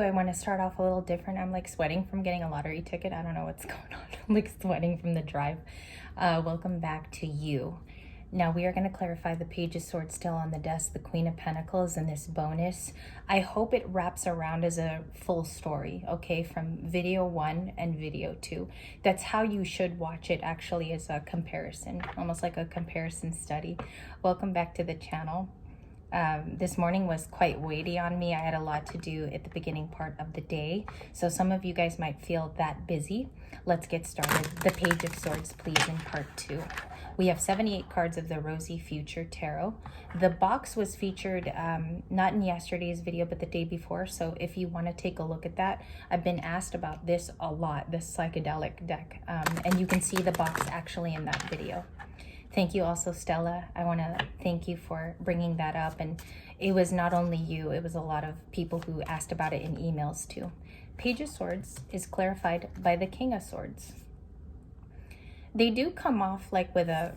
I want to start off a little different. I'm like sweating from getting a lottery ticket. I don't know what's going on. I'm like sweating from the drive. Welcome back to you. Now we are going to clarify the Page of Swords still on the desk, the Queen of Pentacles, and this bonus. I hope it wraps around as a full story, okay, from video 1 and video 2. That's how you should watch it, actually, as a comparison, almost like a comparison study. Welcome back to the channel. This morning was quite weighty on me. I had a lot to do at the beginning part of the day. So some of you guys might feel that busy. Let's get started. The Page of Swords, please, in part 2. We have 78 cards of the Rosy Future Tarot. The box was featured not in yesterday's video, but the day before. So if you want to take a look at that, I've been asked about this a lot, this psychedelic deck. And you can see the box actually in that video. Thank you also, Stella. I want to thank you for bringing that up. And it was not only you, it was a lot of people who asked about it in emails too. Page of Swords is clarified by the King of Swords. They do come off like with a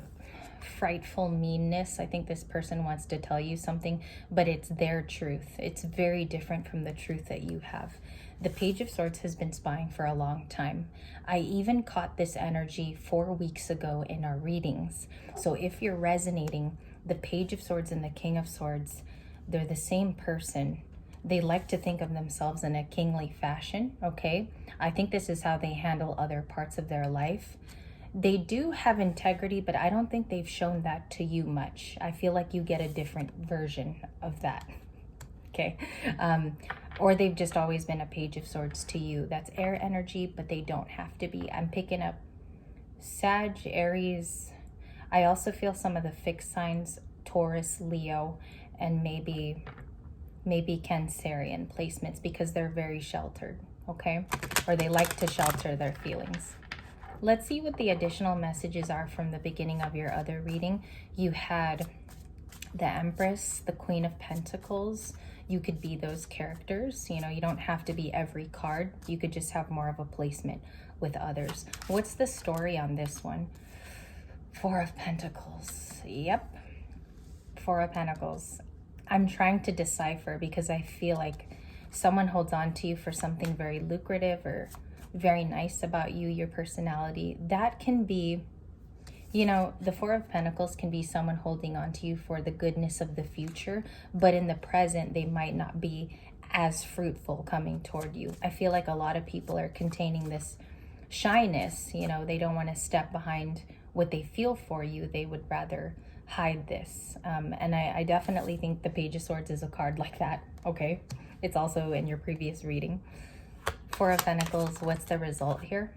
frightful meanness. I think this person wants to tell you something, but it's their truth. It's very different from the truth that you have. The Page of Swords has been spying for a long time. I even caught this energy 4 weeks ago in our readings. So if you're resonating, the Page of Swords and the King of Swords, they're the same person. They like to think of themselves in a kingly fashion, okay? I think this is how they handle other parts of their life. They do have integrity, but I don't think they've shown that to you much. I feel like you get a different version of that, okay? Or they've just always been a Page of Swords to you. That's air energy, but they don't have to be. I'm picking up Sag, Aries. I also feel some of the fixed signs, Taurus, Leo, and maybe Cancerian placements, because they're very sheltered, okay? Or they like to shelter their feelings. Let's see what the additional messages are from the beginning of your other reading. You had the Empress, the Queen of Pentacles. You could be those characters. You know, you don't have to be every card. You could just have more of a placement with others. What's the story on this one? Four of Pentacles. Yep. Four of Pentacles. I'm trying to decipher because I feel like someone holds on to you for something very lucrative or very nice about you, your personality. That can be, you know, the Four of Pentacles can be someone holding on to you for the goodness of the future, but in the present, they might not be as fruitful coming toward you. I feel like a lot of people are containing this shyness. You know, they don't want to step behind what they feel for you. They would rather hide this. And I definitely think the Page of Swords is a card like that, okay? It's also in your previous reading. Four of Pentacles, what's the result here?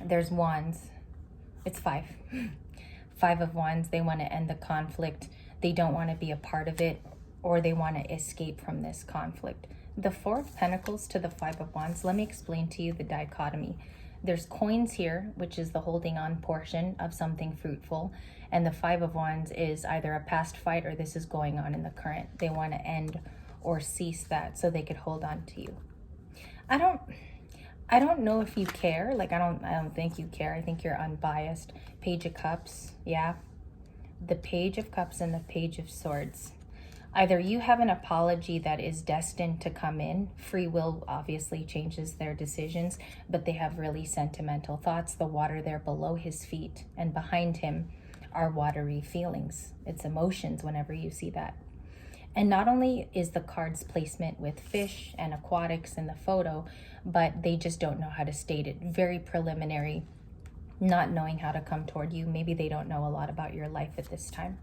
There's Wands. It's 5. 5 of Wands, they want to end the conflict. They don't want to be a part of it, or they want to escape from this conflict. The 4 of Pentacles to the 5 of Wands, let me explain to you the dichotomy. There's coins here, which is the holding on portion of something fruitful. And the 5 of Wands is either a past fight or this is going on in the current. They want to end or cease that so they could hold on to you. I don't know if you care. Like, I don't think you care. I think you're unbiased. Page of Cups, yeah. The Page of Cups and the Page of Swords. Either you have an apology that is destined to come in. Free will obviously changes their decisions, but they have really sentimental thoughts. The water there below his feet and behind him are watery feelings. It's emotions whenever you see that. And not only is the card's placement with fish and aquatics in the photo, but they just don't know how to state it. Very preliminary, not knowing how to come toward you. Maybe they don't know a lot about your life at this time.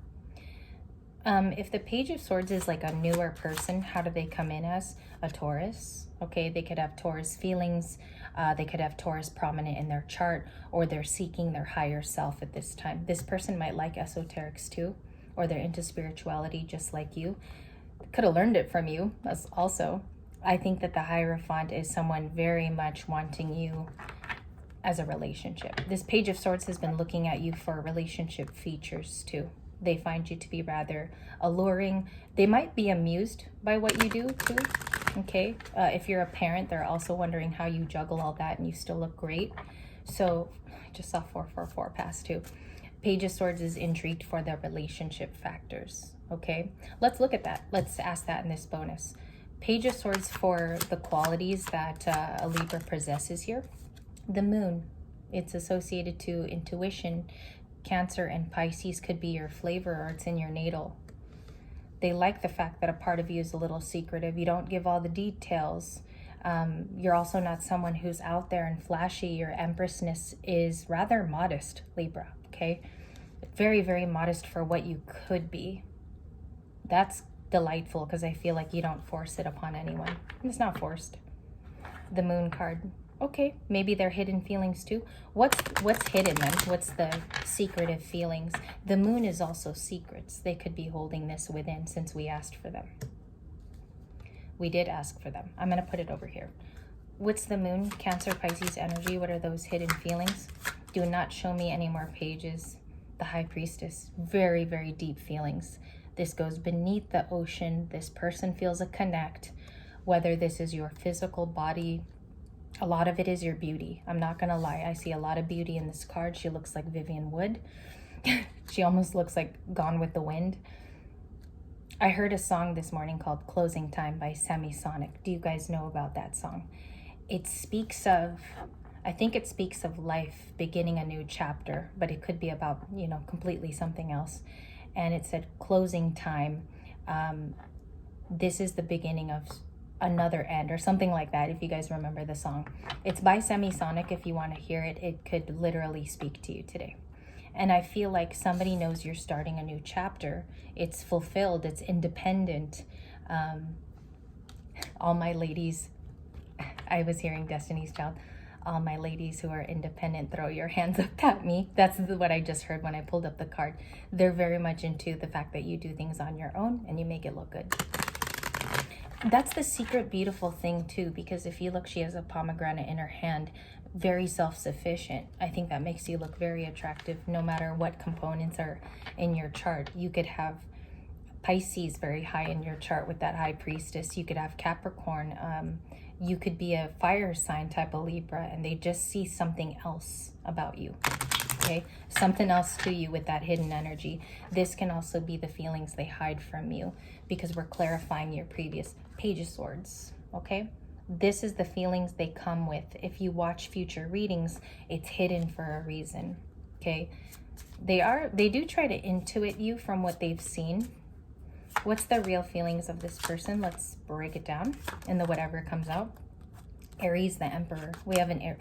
If the Page of Swords is like a newer person, how do they come in as? A Taurus. Okay, they could have Taurus feelings. They could have Taurus prominent in their chart, or they're seeking their higher self at this time. This person might like esoterics too, or they're into spirituality just like you. Could have learned it from you. That's also, I think that the Hierophant is someone very much wanting you as a relationship. This Page of Swords has been looking at you for relationship features too. They find you to be rather alluring. They might be amused by what you do too, okay? If you're a parent, they're also wondering how you juggle all that and you still look great. So I just saw 444 pass too. Page of Swords is intrigued for the relationship factors, okay? Let's look at that. Let's ask that in this bonus. Page of Swords for the qualities that a Libra possesses here. The moon, it's associated to intuition. Cancer and Pisces could be your flavor, or it's in your natal. They like the fact that a part of you is a little secretive. You don't give all the details. You're also not someone who's out there and flashy. Your empressness is rather modest, Libra, okay? Very, very modest for what you could be. That's delightful, because I feel like you don't force it upon anyone. It's not forced. The moon card. Okay, maybe they're hidden feelings too. What's hidden then? What's the secretive feelings? The moon is also secrets. They could be holding this within, since we asked for them. We did ask for them. I'm going to put it over here. What's the moon? Cancer, Pisces energy. What are those hidden feelings? Do not show me any more pages. The High Priestess. Very, very deep feelings. This goes beneath the ocean. This person feels a connect. Whether this is your physical body, a lot of it is your beauty. I'm not going to lie. I see a lot of beauty in this card. She looks like Vivian Wood. She almost looks like Gone with the Wind. I heard a song this morning called Closing Time by Semisonic. Do you guys know about that song? It speaks of, I think it speaks of life beginning a new chapter, but it could be about, you know, completely something else. And it said closing time. This is the beginning of another end, or something like that, if you guys remember the song. It's by Semisonic. If you want to hear it, it could literally speak to you today. And I feel like somebody knows you're starting a new chapter. It's fulfilled, it's independent. All my ladies, I was hearing Destiny's Child, all my ladies who are independent, throw your hands up at me. That's what I just heard when I pulled up the card. They're very much into the fact that you do things on your own and you make it look good. That's the secret beautiful thing too, because if you look, she has a pomegranate in her hand, very self-sufficient. I think that makes you look very attractive no matter what components are in your chart. You could have Pisces very high in your chart with that High Priestess. You could have Capricorn. You could be a fire sign type of Libra, and they just see something else about you. Okay, something else to you with that hidden energy. This can also be the feelings they hide from you, because we're clarifying your previous Page of Swords. Okay, this is the feelings they come with. If you watch future readings, it's hidden for a reason. Okay, they do try to intuit you from what they've seen. What's the real feelings of this person? Let's break it down in the whatever comes out. Aries, the Emperor. We have an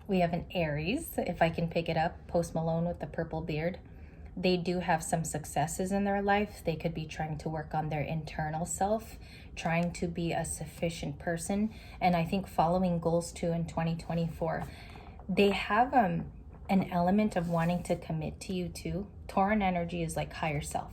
We have an Aries, if I can pick it up, Post Malone with the purple beard. They do have some successes in their life. They could be trying to work on their internal self, trying to be a sufficient person, and I think following goals too in 2024. They have an element of wanting to commit to you too. Tauran energy is like higher self,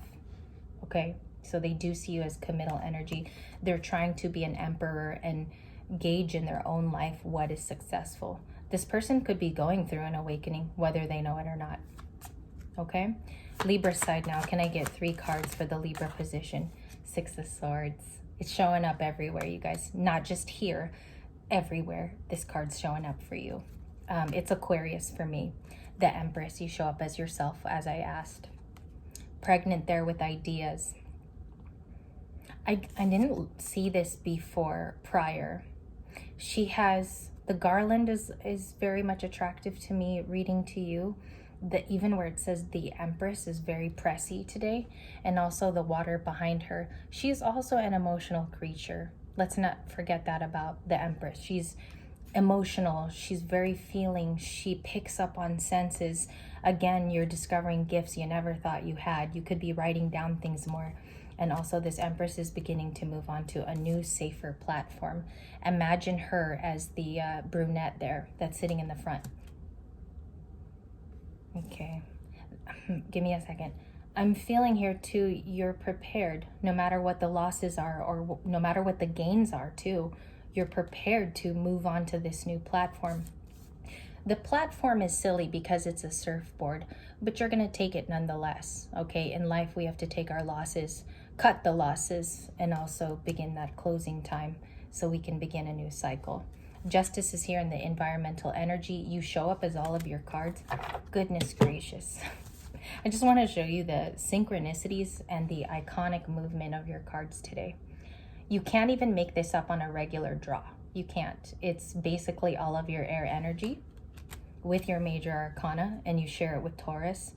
okay? So they do see you as committal energy. They're trying to be an emperor and gauge in their own life what is successful. This person could be going through an awakening, whether they know it or not. Okay? Libra side now. Can I get 3 cards for the Libra position? 6 of Swords. It's showing up everywhere, you guys. Not just here. Everywhere. This card's showing up for you. It's Aquarius for me. The Empress. You show up as yourself, as I asked. Pregnant there with ideas. I didn't see this before, prior. She has... The garland is very much attractive to me, reading to you. Even where it says the Empress is very pressy today. And also the water behind her. She's also an emotional creature. Let's not forget that about the Empress. She's emotional. She's very feeling. She picks up on senses. Again, you're discovering gifts you never thought you had. You could be writing down things more. And also this Empress is beginning to move on to a new, safer platform. Imagine her as the brunette there that's sitting in the front. Okay, give me a second. I'm feeling here too, you're prepared, no matter what the losses are, or no matter what the gains are too. You're prepared to move on to this new platform. The platform is silly because it's a surfboard, but you're going to take it nonetheless. Okay, in life we have to take our losses, cut the losses, and also begin that closing time so we can begin a new cycle. Justice is here in the environmental energy. You show up as all of your cards. Goodness gracious. I just want to show you the synchronicities and the iconic movement of your cards today. You can't even make this up on a regular draw. You can't. It's basically all of your air energy with your major arcana, and you share it with Taurus.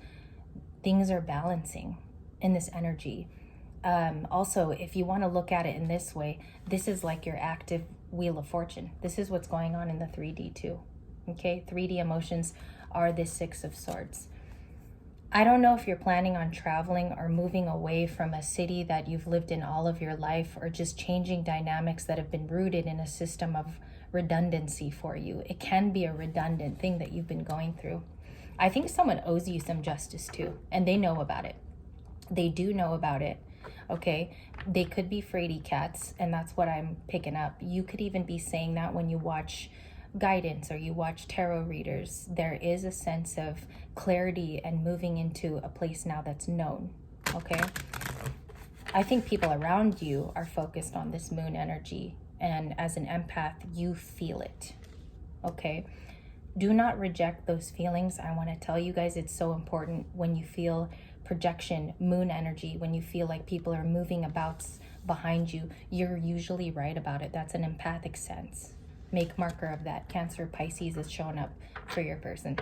Things are balancing in this energy. Also, if you want to look at it in this way, this is like your active wheel of fortune. This is what's going on in the 3D too. Okay, 3D emotions are this Six of Swords. I don't know if you're planning on traveling or moving away from a city that you've lived in all of your life, or just changing dynamics that have been rooted in a system of redundancy for you. It can be a redundant thing that you've been going through. I think someone owes you some justice too, and they know about it. They do know about it. Okay, they could be fraidy cats, and that's what I'm picking up. You could even be saying that when you watch guidance or you watch tarot readers. There is a sense of clarity and moving into a place now that's known. Okay, I think people around you are focused on this moon energy, and as an empath, you feel it. Okay, do not reject those feelings. I want to tell you guys, it's so important when you feel projection, moon energy, when you feel like people are moving about behind you, you're usually right about it. That's an empathic sense. Make marker of that. Cancer, Pisces is showing up for your person.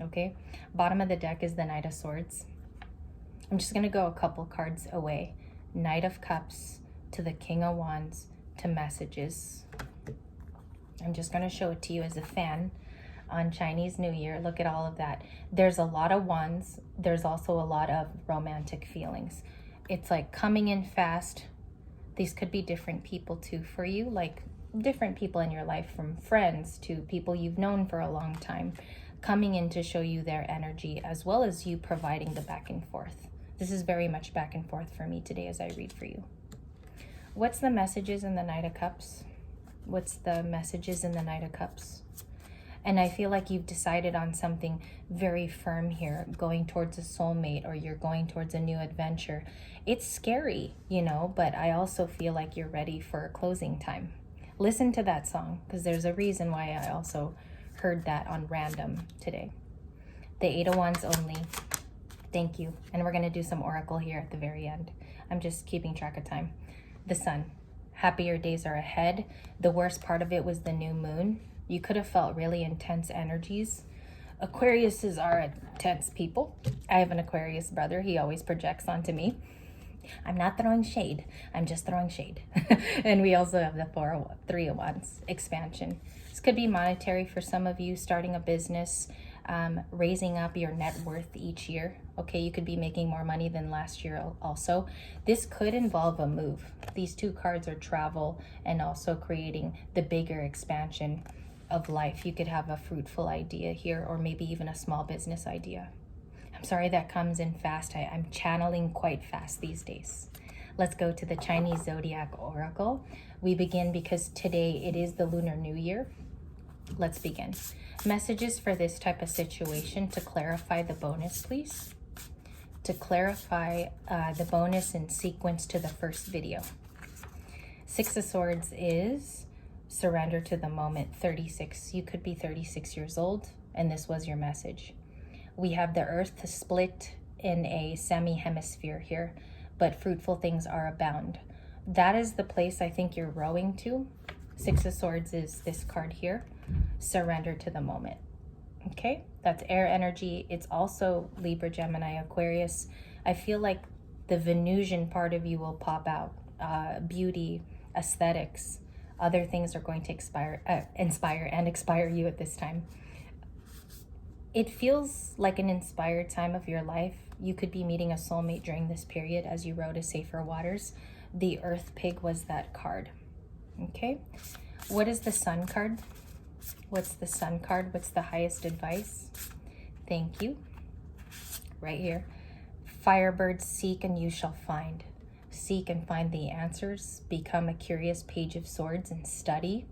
Okay, bottom of the deck is the Knight of Swords. I'm just going to go a couple cards away. Knight of Cups to the King of Wands to Messages. I'm just going to show it to you as a fan on Chinese New Year. Look at all of that. There's a lot of wands. There's also a lot of romantic feelings. It's like coming in fast. These could be different people too for you, like different people in your life, from friends to people you've known for a long time, coming in to show you their energy, as well as you providing the back and forth. This is very much back and forth for me today as I read for you. What's the messages in the Knight of Cups? What's the messages in the Knight of Cups? And I feel like you've decided on something very firm here, going towards a soulmate, or you're going towards a new adventure. It's scary, you know, but I also feel like you're ready for a closing time. Listen to that song, because there's a reason why I also heard that on random today. The Eight of Wands only. Thank you. And we're going to do some oracle here at the very end. I'm just keeping track of time. The Sun. Happier days are ahead. The worst part of it was the new moon. You could have felt really intense energies. Aquariuses are intense people. I have an Aquarius brother. He always projects onto me. I'm not throwing shade. I'm just throwing shade. And we also have the Three of Wands, expansion. This could be monetary for some of you, starting a business, raising up your net worth each year. Okay, you could be making more money than last year also. This could involve a move. These two cards are travel and also creating the bigger expansion of life. You could have a fruitful idea here, or maybe even a small business idea. I'm sorry that comes in fast. I'm channeling quite fast these days. Let's go to the Chinese Zodiac Oracle. We begin because today it is the Lunar New Year. Let's begin. Messages for this type of situation to clarify the bonus, please. To clarify the bonus in sequence to the first video. Six of Swords is surrender to the moment. 36. You could be 36 years old, and this was your message. We have the Earth split in a semi-hemisphere here, but fruitful things are abound. That is the place I think you're rowing to. Six of Swords is this card here. Surrender to the moment. Okay, that's air energy. It's also Libra, Gemini, Aquarius. I feel like the Venusian part of you will pop out. Beauty, aesthetics, other things are going to inspire and expire you at this time. It feels like an inspired time of your life. You could be meeting a soulmate during this period as you row to safer waters. The Earth Pig was that card. Okay, what is the Sun card? What's the Sun card? What's the highest advice? Thank you. Right here. Firebirds, seek and you shall find. Seek and find the answers. Become a curious Page of Swords and study.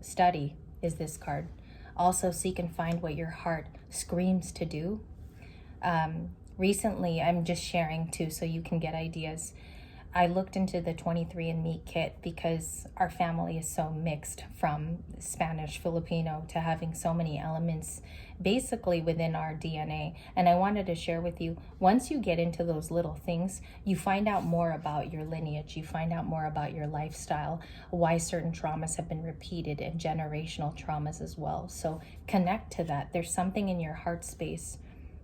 Study is this card. Also seek and find what your heart screams to do. Recently, I'm just sharing too so you can get ideas. I looked into the 23andMe kit because our family is so mixed, from Spanish, Filipino to having so many elements basically within our DNA. And I wanted to share with you, once you get into those little things, you find out more about your lineage, you find out more about your lifestyle, why certain traumas have been repeated, and generational traumas as well. So connect to that. There's something in your heart space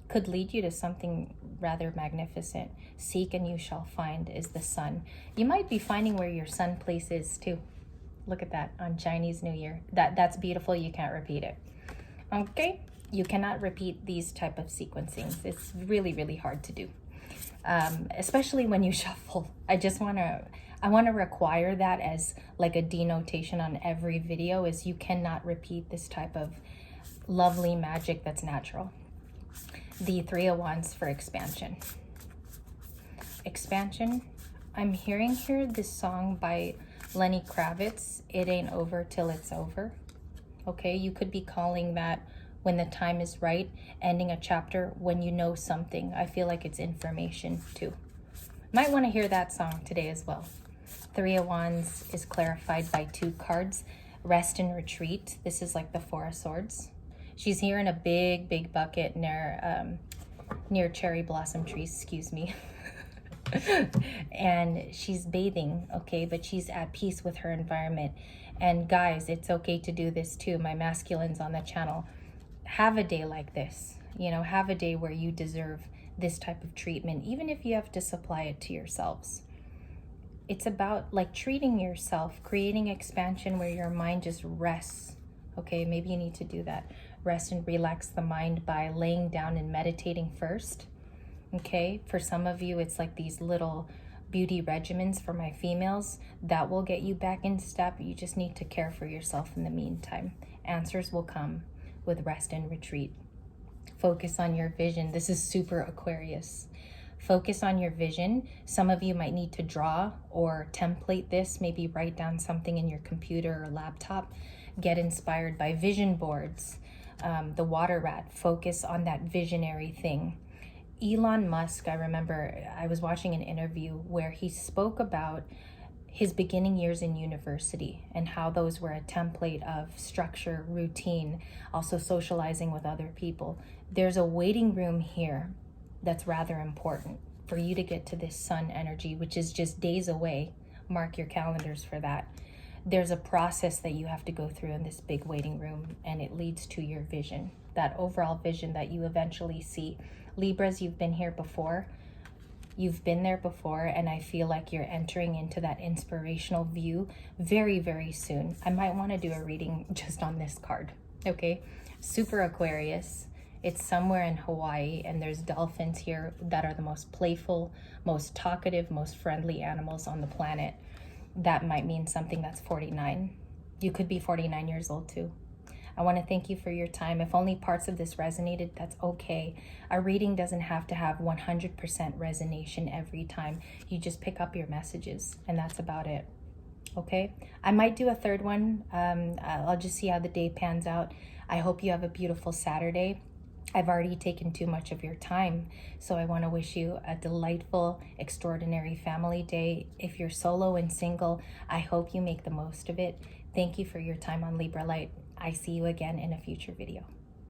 could lead you to something rather magnificent. Seek and you shall find is the sun. You might be finding where your sun place is too. Look at that on Chinese New Year. That's beautiful. You can't repeat it. Okay, you cannot repeat these type of sequencings. It's really, really hard to do, especially when you shuffle. I want to require that as like a denotation on every video, is you cannot repeat this type of lovely magic that's natural. The Three of Wands for expansion. Expansion. I'm hearing here this song by Lenny Kravitz, It Ain't Over Till It's Over. Okay, you could be calling that when the time is right, ending a chapter when you know something. I feel like it's information too. Might want to hear that song today as well. Three of Wands is clarified by 2 cards. Rest and retreat. This is like the Four of Swords. She's here in a big, big bucket near cherry blossom trees, excuse me. And she's bathing, okay, but she's at peace with her environment. And guys, it's okay to do this too. My masculines on the channel, have a day like this. You know, have a day where you deserve this type of treatment, even if you have to supply it to yourselves. It's about like treating yourself, creating expansion where your mind just rests. Okay, maybe you need to do that. Rest and relax the mind by laying down and meditating first. Okay, for some of you, it's like these little beauty regimens for my females that will get you back in step. You just need to care for yourself in the meantime. Answers will come with rest and retreat. Focus on your vision. This is super Aquarius. Focus on your vision. Some of you might need to draw or template this, maybe write down something in your computer or laptop. Get inspired by vision boards. The water rat, focus on that visionary thing. Elon Musk, I remember I was watching an interview where he spoke about his beginning years in university and how those were a template of structure, routine, also socializing with other people. There's a waiting room here that's rather important for you to get to this sun energy, which is just days away. Mark your calendars for that. There's a process that you have to go through in this big waiting room, and it leads to your vision, that overall vision that you eventually see. Libras, you've been here before. You've been there before, and I feel like you're entering into that inspirational view very, very soon. I might want to do a reading just on this card, okay? Super Aquarius. It's somewhere in Hawaii, and there's dolphins here that are the most playful, most talkative, most friendly animals on the planet. That might mean something that's 49. You could be 49 years old too. I want to thank you for your time. If only parts of this resonated, that's okay. A reading doesn't have to have 100% resonation every time. You just pick up your messages, and that's about it. Okay? I might do a third one. I'll just see how the day pans out. I hope you have a beautiful Saturday. I've already taken too much of your time, so I want to wish you a delightful, extraordinary family day. If you're solo and single, I hope you make the most of it. Thank you for your time on Libra Light. I see you again in a future video.